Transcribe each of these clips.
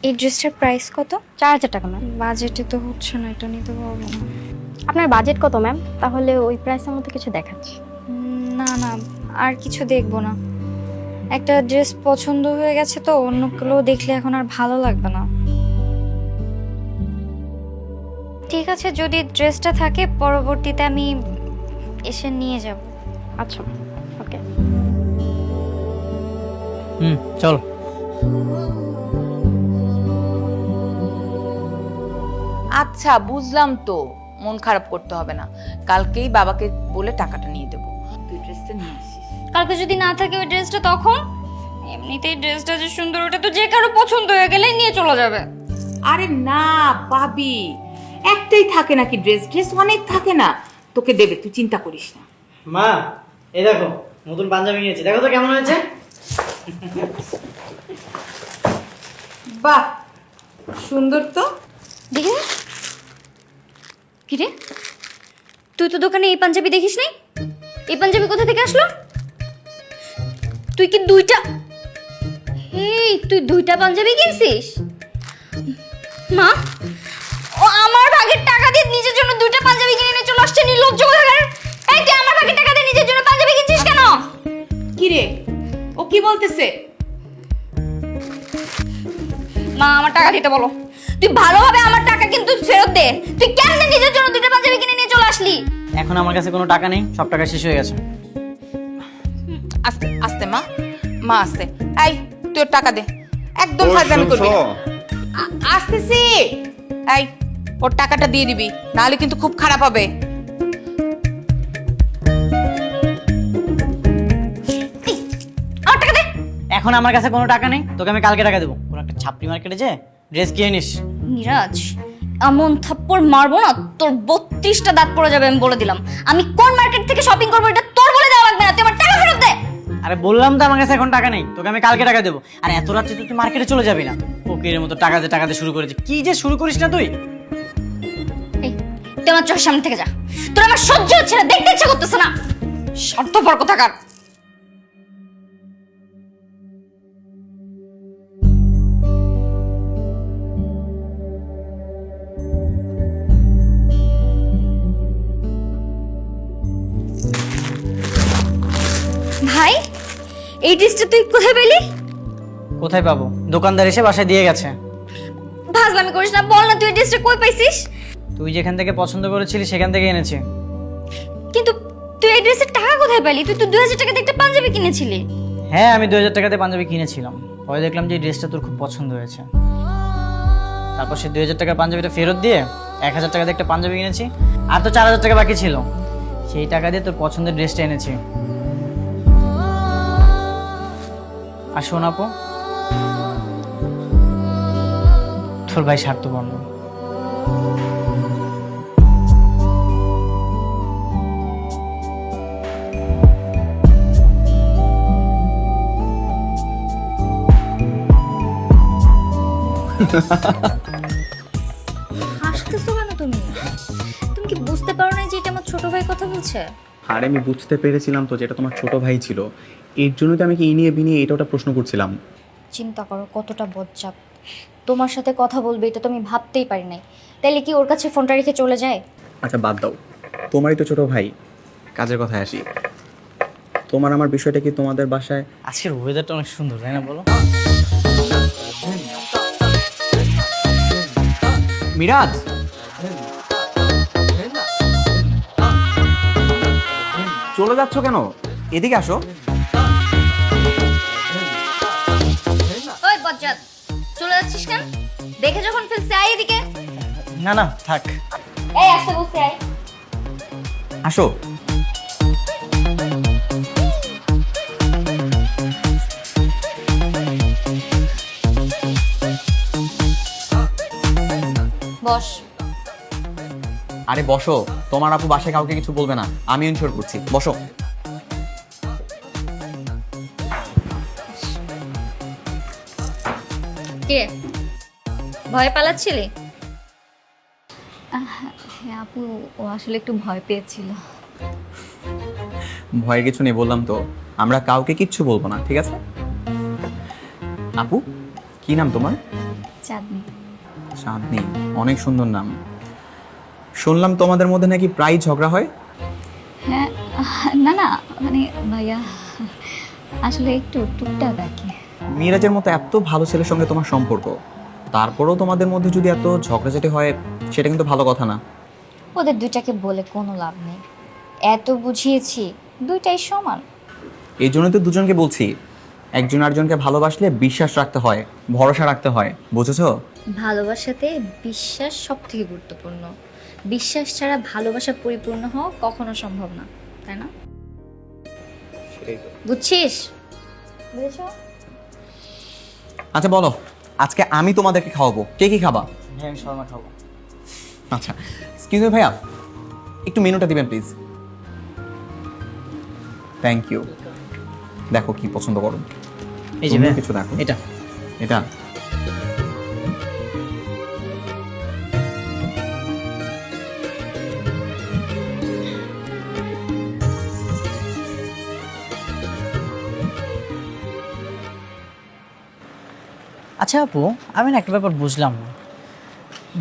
এই ড্রেসটার প্রাইস কত? 4000 টাকা ম্যাম। বাজেটে তো হচ্ছে না, এটা নিতে পারবো না। আপনার বাজেট কত ম্যাম? তাহলে ওই প্রাইসের মধ্যে কিছু দেখাচ্ছি। না না, আর কিছু দেখবো না। একটা ড্রেস পছন্দ হয়ে গেছে তো, অন্যগুলো দেখলে এখন আর ভালো লাগবে না। ঠিক আছে, যদি ড্রেসটা থাকে পরবর্তীতে আমি এসে নিয়ে যাব। আচ্ছা ওকে। চল। আচ্ছা বুঝলাম তো, মন খারাপ করতে হবে না, কালকেই বাবাকে বলে টাকাটা নিয়ে দেবো। তুই ড্রেসটা নিয়ে আসিস। কালকে যদি না থাকে ওই ড্রেসটা, তখন এমনিতেই ড্রেসটা যে সুন্দর, ওটা তো যে কারো পছন্দ হয়ে গেলেই নিয়ে চলে যাবে। আরে না পাবি, একটাই থাকে নাকি ড্রেস? ড্রেস অনেক থাকে না, তোকে দেবে, তুই চিন্তা করিস না। মা, এই দেখো নতুন পাঞ্জাবি নিয়েছি, দেখো তো কেমন হয়েছে। বাহ, সুন্দর তো। দেখি কি রে, তুই তো দোকানে এই পাঞ্জাবি দেখিস নাই? এই পাঞ্জাবি কোথা থেকে আসলো? তুই কি দুইটা, তুই দুইটা পাঞ্জাবি কিনছিস? মা, ও আমার ভাগের টাকা দিয়ে নিজের জন্য দুইটা পাঞ্জাবি কিনে নিয়ে চলে আসছে, নির্লজ্জ কোথাকার। এই তুই আমার ভাগের টাকা দিয়ে নিজের জন্য পাঞ্জাবি কিনছিস কেন? কি রে, ও কি বলতেছে? মা, আমার টাকা দিতে বলো। তুই ভালোভাবে আমার টাকা কিন্তু ফেরত দে। তুই কেন নিজের জন্য দুইটা পাঞ্জাবি কিনে নিয়ে চলে আসলি? এখন আমার কাছে কোনো টাকা নেই, সব টাকা শেষ হয়ে গেছে। আস্তে আস্তে মা, মা আস্তে। এই তুই ওর টাকা দে, একদম ফাজলামি করবি না। আসতেছি। এই ওর টাকাটা দিয়ে দিবি, নাহলে কিন্তু খুব খারাপ হবে। এই, আমার টাকা দে। এখন আমার কাছে কোনো টাকা নেই, তোকে আমি কালকে টাকা দেবো। কোনো একটা ছাপড়ি মার্কেটে যে ড্রেস কিনে নিস। মিরাজ, এমন থাপ্পড় মারবো না তোর 32টা দাঁত পড়ে যাবে, আমি বলে দিলাম। আমি কোন মার্কেট থেকে শপিং করবো এটা তোর বলে দেওয়া লাগবে না, তুই আমার টাকা ফেরত দে। আরে বললাম তো আমার কাছে এখন টাকা নেই, তোকে আমি কালকে টাকা দেবো। আর এত রাত্রে তুই মার্কেটে চলে যাবি না? ফকিরের মতো টাকা দিয়ে শুরু করেছি। কি যে শুরু করিস না তুই। এই, তুই আমার চোখের সামনে থেকে যা, তোর আমার সহ্য হচ্ছে না, দেখতে ইচ্ছা করতেছে না। স্বার্থপর কোথাকার। ভাই, এই ড্রেসটা তুই কোথায় পেলি? কোথায় পাবো? দোকানদার এসে বাসায় দিয়ে গেছে। ভাজলামি করিস না, বল না তুই এই ড্রেসটা কই পাইছিস? তুই যেখান থেকে পছন্দ করেছিলি সেখান থেকে এনেছি। কিন্তু তুই এই ড্রেসের টাকা কোথায় পেলি? তুই তো 2000 টাকা দিয়ে একটা পাঞ্জাবি কিনেছিলি। হ্যাঁ, আমি 2000 টাকাতে পাঞ্জাবি কিনেছিলাম। পরে দেখলাম যে এই ড্রেসটা তোর খুব পছন্দ হয়েছে। তারপর সে 2000 টাকার পাঞ্জাবিটা ফেরত দিয়ে 1000 টাকা দিয়ে একটা পাঞ্জাবি কিনেছি। আর তো 4000 টাকা বাকি ছিল, সেই টাকা দিয়ে তোর পছন্দের ড্রেসটা এনেছি। আর শোন আপু, তোর ভাই স্বার্থপর না। হাসতেছো কেন তুমি? তুমি কি বুঝতে পারো না যে এটা আমার ছোট ভাই কথা বলছে? আরে আমি বুঝতে পেরেছিলাম তো যেটা তোমার ছোট ভাই ছিল, এর জন্য তো আমি কি ইনিয়ে বিনিয়ে এটা ওটা প্রশ্ন করছিলাম। চিন্তা করো কতটা বজ্জাত। তোমার সাথে কথা বলবে এটা তো আমি ভাবতেই পারি নাই। তাইলে কি ওর কাছে ফোনটা রেখে চলে যায়? আচ্ছা বাদ দাও, তোমারই তো ছোট ভাই, কাজের কথায় আসি। তোমার আমার বিষয়টা কি তোমাদের বাসায়? আজকের ওয়েদারটা অনেক সুন্দর, তাই না বলো? মিরাজ, চলে যাচ্ছ কেন? এদিকে আসো। ওই বজ্জাত, চলে যাচ্ছিস কেন? দেখে যখন ফেলছে আয় এদিকে। না না থাক। এই আসতে বসে আয়। আসো। বস। আরে বসো, তোমার আপু বাসায় কাউকে কিছু বলবে না, আমি ইনশোর করছি। বসো। কে ভয় পালাচ্ছিলি? হ্যাঁ আপু, ও আসলে একটু ভয় পেয়েছিল। ভয়ের কিছু নেই, বললাম তো আমরা কাউকে কিচ্ছু বলবো না, ঠিক আছে? আপু, কি নাম তোমার? চাঁদনি। চাঁদনি, অনেক সুন্দর নাম। শুনলাম তোমাদের মধ্যে নাকি প্রায় ঝগড়া হয়। হ্যাঁ, না না মানে ভাইয়া আসলে একটু টুকটাক আর কি। মিরাজের মতো এত ভালো ছেলের সঙ্গে তোমার সম্পর্ক, তারপরেও তোমাদের মধ্যে যদি এত ঝগড়াঝাটি হয়, সেটা কিন্তু ভালো কথা না। ওদের দুইটাকে বলে কোনো লাভ নেই, এত বুঝিয়েছি, দুইটাই সমান। এই জন্যই তো দুজনকে বলছি, একজন আরেকজনকে ভালোবাসলে বিশ্বাস রাখতে হয়, ভরসা রাখতে হয়, বুঝেছো? ভালোবাসাতে বিশ্বাস সব থেকে গুরুত্বপূর্ণ। বিশ্বাস ছাড়া ভালোবাসা পরিপূর্ণ হওয়া কখনো সম্ভব না, তাই না? বুঝছিস? বুঝেছো? আচ্ছা বলো, আজকে আমি তোমাদেরকে খাওয়াবো, কে কি খাবা? হ্যাঁ আমি শর্মা খাবো। আচ্ছা, এক্সকিউজ মি ভাইয়া, একটু মেনুটা দিবেন প্লিজ। Thank you. দেখো কি পছন্দ করো। এই যে তুমিও ভাইয়া, কিছু দেখো। এটা এটা আচ্ছা আপু, আমি না একটা ব্যাপার বুঝলাম না।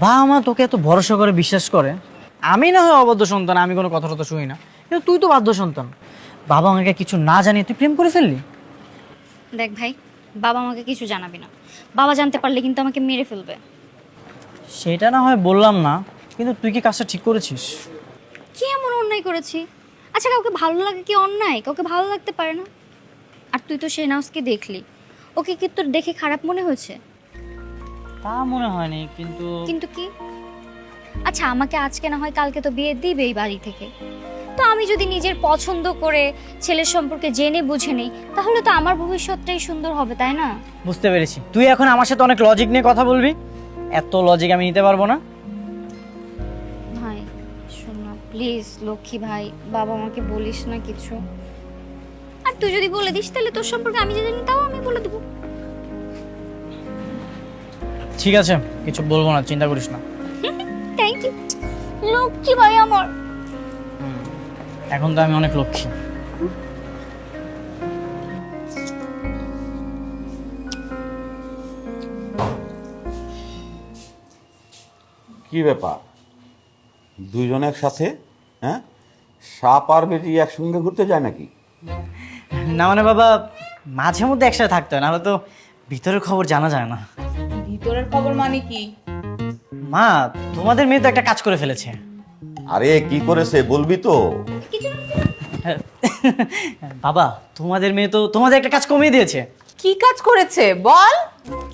বাবা মা তোকে এত ভরসা করে বিশ্বাস করে, আমি না হয় অবাধ্য সন্তান, আমি কোনো কথা টথা শুনি না, কিন্তু তুই তো বাধ্য সন্তান। বাবা আমাকে কিছু না জানিয়ে তুই প্রেম করে ফেললি। দেখ ভাই, বাবা আমাকে কিছু জানাবে না, বাবা জানতে পারলে কিন্তু আমাকে মেরে ফেলবে। সেটা না হয় বললাম না, কিন্তু তুই কি কাজটা ঠিক করেছিস? কি এমন অন্যায় করেছি? আচ্ছা, কাউকে ভালো লাগে কি অন্যায়? কাউকে ভালো লাগতে পারে না। আর তুই তো শেহনাজকে দেখলি, ওকে কি তোর দেখে খারাপ মনে হয়েছে? তা মনে হয়নি, কিন্তু কিন্তু কি? আচ্ছা, আমাকে আজকে না হয় কালকে তো বিয়ে দিবে এই বাড়ি থেকে, তো আমি যদি নিজের পছন্দ করে ছেলের সম্পর্কে জেনে বুঝে নিই, তাহলে তো আমার ভবিষ্যৎটাই সুন্দর হবে, তাই না? বুঝতে পেরেছি, তুই এখন আমার সাথে অনেক লজিক নিয়ে কথা বলবি। এত লজিক আমি নিতে পারবো না। ভাই শোন না প্লিজ, লক্ষ্মী ভাই, বাবা আমাকে বলিস না কিছু। আর তুই যদি বলে দিস তাহলে তোর সম্পর্কে আমি যদি জানি তাও আমি বলে দেবো। ঠিক আছে, কিছু বলবো না, চিন্তা করিস না। থ্যাংক ইউ লক্ষ্মী ভাই আমার। এখন তো আমি অনেক লক্ষ্মী। কি ব্যাপার, দুইজন একসাথে? হ্যাঁ, সাপ আর বেটি একসঙ্গে ঘুরতে যায় নাকি? না মানে বাবা, মাঝে মধ্যে একসাথে থাকতে হয়, নাহলে তো ভিতরের খবর জানা যায় না। ভিতরের খবর মানে কি? মা, তোমাদের মেয়ে তো একটা কাজ করে ফেলেছে। আরে কি করেছে বলবি তো? বাবা, তোমাদের মেয়ে তো তোমাদের একটা কাজ কমিয়ে দিয়েছে। কি কাজ করেছে বল?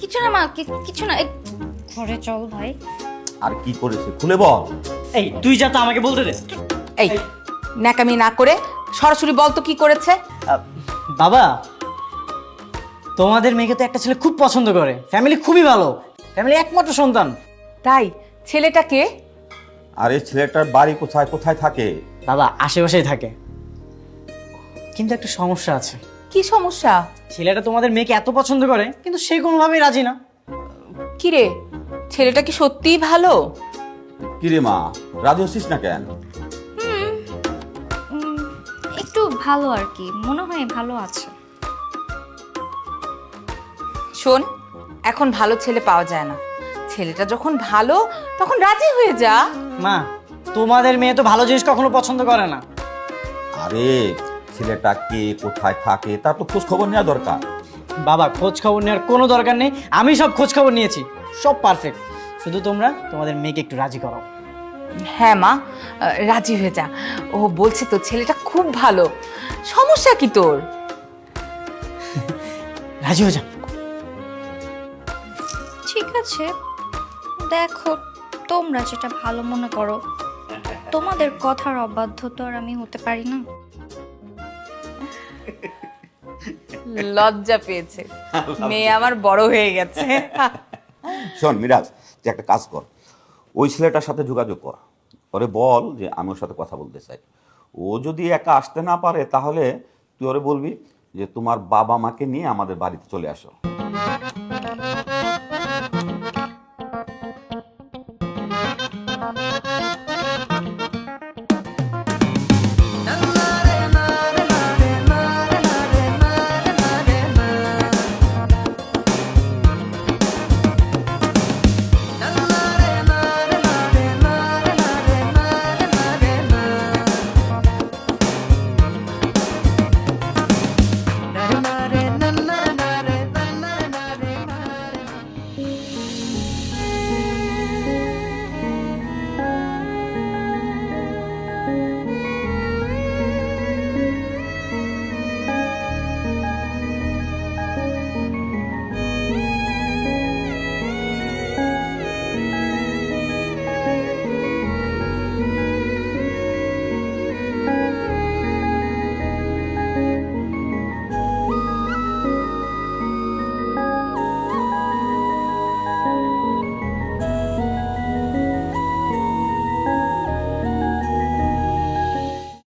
কিছু না মা, কিছু না, এই ঘরে চল ভাই। আর কি করেছে খুলে বল। এই তুই যা তো, আমাকে বলতে দে। এই ন্যাকামি না করে সরাসরি বল তো কি করেছে? বাবা, তোমাদের মেয়েকে তো একটা ছেলে খুব পছন্দ করে, ফ্যামিলি খুবই ভালো, ফ্যামিলি একমাত্র সন্তান। তাই ছেলেটা কে? আরে ছেলেটার বাড়ি কোথায় কোথায় থাকে? বাবা আশেপাশেই থাকে, কিন্তু একটা সমস্যা আছে। কি সমস্যা? ছেলেটা তোমাদের মেয়েকে এত পছন্দ করে, কিন্তু সে কোনোভাবেই রাজি না। কি রে, ছেলেটা কি সত্যিই ভালো? কিরে মা, রাজি হচ্ছিস না কেন? একটু ভালো আর কি, মনে হয় ভালো আছে। শোন, এখন ভালো ছেলে পাওয়া যায় না, ছেলেটা যখন ভালো তখন রাজি হয়ে যা। মা, তোমাদের মেয়ে তো ভালো জিনিস কখনো পছন্দ করে না। আরে ছেলেটা কে, কোথায় থাকে, তার তো খোঁজ খবর নেওয়া দরকার। বাবা, খোঁজ খবর নেওয়ার কোনো দরকার নেই, আমি সব খোঁজ খবর নিয়েছি, সব পারফেক্ট। শুধু তোমরা তোমাদের মেয়েকে একটু রাজি করো। হ্যাঁ মা, রাজি হয়ে যা। ও বলছে তো ছেলেটা খুব ভালো, সমস্যা কি তোর? রাজি হয়ে যা। ঠিক আছে, দেখো তোমরা যেটা ভালো মনে করো, তোমাদের কথার অবাধ্য তো আর আমি হতে পারি না। লজ্জা পেয়েছে, মেয়ে আমার বড় হয়ে গেছে। শোন মিরাজ, তুই একটা কাজ কর, ওই ছেলেটার সাথে যোগাযোগ কর, ওরে বল যে আমি ওর সাথে কথা বলতে চাই। ও যদি একা আসতে না পারে তাহলে তুই ওরে বলবি যে তোমার বাবা মাকে নিয়ে আমাদের বাড়িতে চলে আসো।